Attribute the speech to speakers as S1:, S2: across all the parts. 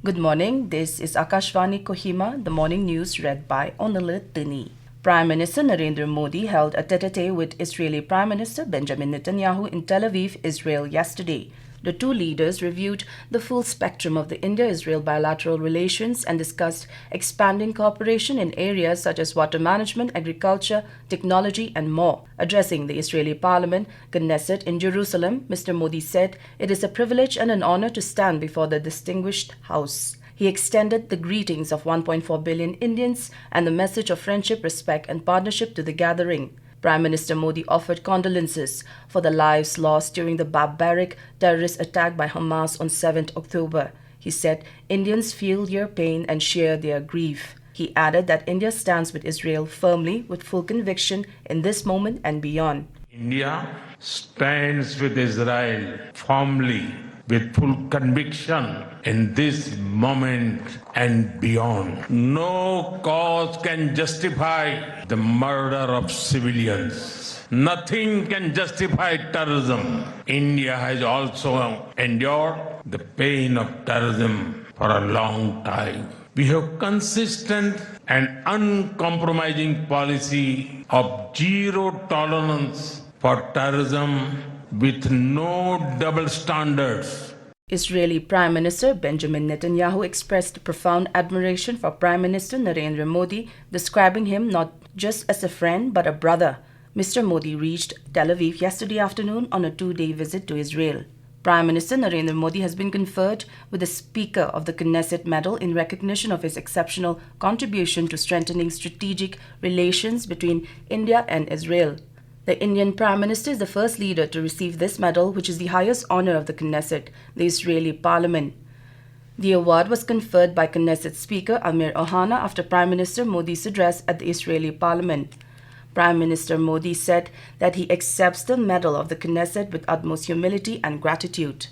S1: Good morning, this is Akashvani Kohima, the morning news read by Bulletin. Prime Minister Narendra Modi held a tete-a-tete with Israeli Prime Minister Benjamin Netanyahu in Tel Aviv, Israel yesterday. The two leaders reviewed the full spectrum of the India-Israel bilateral relations and discussed expanding cooperation in areas such as water management, agriculture, technology, and more. Addressing the Israeli parliament, Knesset in Jerusalem, Mr. Modi said, "It is a privilege and an honor to stand before the distinguished house." He extended the greetings of 1.4 billion Indians and the message of friendship, respect, and partnership to the gathering. Prime Minister Modi offered condolences for the lives lost during the barbaric terrorist attack by Hamas on 7th October. He said, "Indians feel your pain and share their grief." He added that India stands with Israel firmly with full conviction in this moment and beyond.
S2: India stands with Israel firmly with full conviction in this moment and beyond. No cause can justify the murder of civilians. Nothing can justify terrorism. India has also endured the pain of terrorism for a long time. We have consistent and uncompromising policy of zero tolerance for terrorism with no double standards.
S1: Israeli Prime Minister Benjamin Netanyahu expressed profound admiration for Prime Minister Narendra Modi, describing him not just as a friend but a brother. Mr. Modi reached Tel Aviv yesterday afternoon on a two-day visit to Israel. Prime Minister Narendra Modi has been conferred with the Speaker of the Knesset Medal in recognition of his exceptional contribution to strengthening strategic relations between India and Israel. The Indian Prime Minister is the first leader to receive this medal, which is the highest honor of the Knesset, the Israeli parliament. The award was conferred by Knesset Speaker Amir Ohana after Prime Minister Modi's address at the Israeli parliament. Prime Minister Modi said that he accepts the medal of the Knesset with utmost humility and gratitude.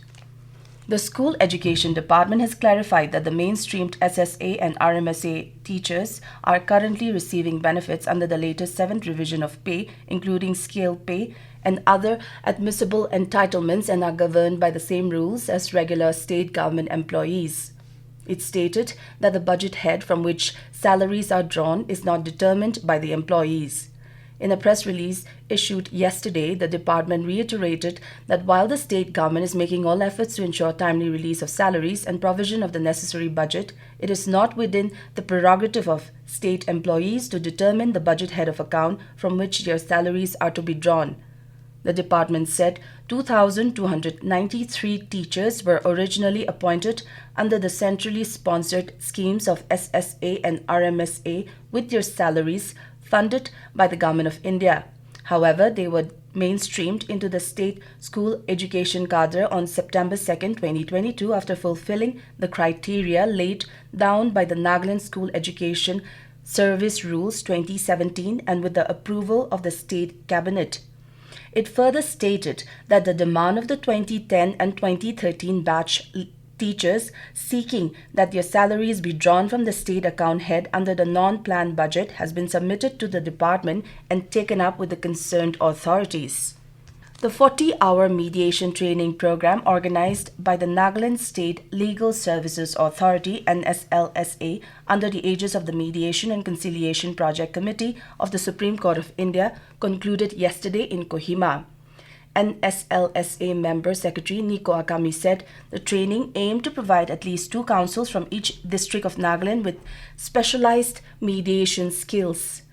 S1: The School Education Department has clarified that the mainstreamed SSA and RMSA teachers are currently receiving benefits under the latest 7th revision of pay, including scale pay and other admissible entitlements, and are governed by the same rules as regular state government employees. It stated that the budget head from which salaries are drawn is not determined by the employees. In a press release issued yesterday, the department reiterated that while the state government is making all efforts to ensure timely release of salaries and provision of the necessary budget, it is not within the prerogative of state employees to determine the budget head of account from which their salaries are to be drawn. The department said 2,293 teachers were originally appointed under the centrally sponsored schemes of SSA and RMSA with their salaries funded by the Government of India. However, they were mainstreamed into the state school education cadre on September 2, 2022 after fulfilling the criteria laid down by the Nagaland School Education Service Rules 2017 and with the approval of the state cabinet. It further stated that the demand of the 2010 and 2013 batch teachers seeking that their salaries be drawn from the state account head under the non-planned budget has been submitted to the department and taken up with the concerned authorities. The 40-hour mediation training program organized by the Nagaland State Legal Services Authority (NSLSA) under the aegis of the Mediation and Conciliation Project Committee of the Supreme Court of India concluded yesterday in Kohima. NSLSA Member Secretary Nico Akami said the training aimed to provide at least 2 counsels from each district of Nagaland with specialized mediation skills.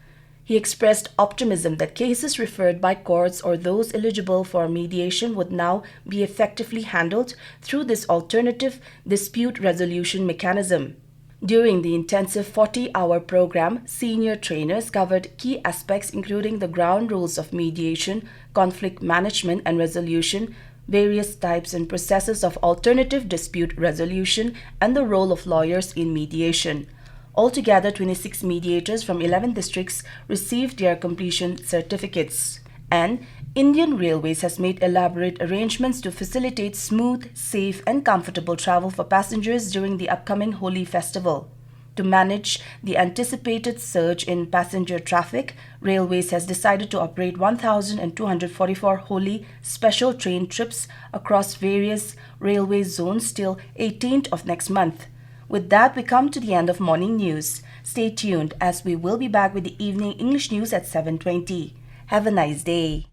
S1: He expressed optimism that cases referred by courts or those eligible for mediation would now be effectively handled through this alternative dispute resolution mechanism. During the intensive 40-hour program, senior trainers covered key aspects including the ground rules of mediation, conflict management and resolution, various types and processes of alternative dispute resolution, and the role of lawyers in mediation. Altogether, 26 mediators from 11 districts received their completion certificates. And Indian Railways has made elaborate arrangements to facilitate smooth, safe and comfortable travel for passengers during the upcoming Holi festival. To manage the anticipated surge in passenger traffic, Railways has decided to operate 1,244 Holi special train trips across various railway zones till 18th of next month. With that, we come to the end of morning news. Stay tuned as we will be back with the evening English news at 7:20. Have a nice day.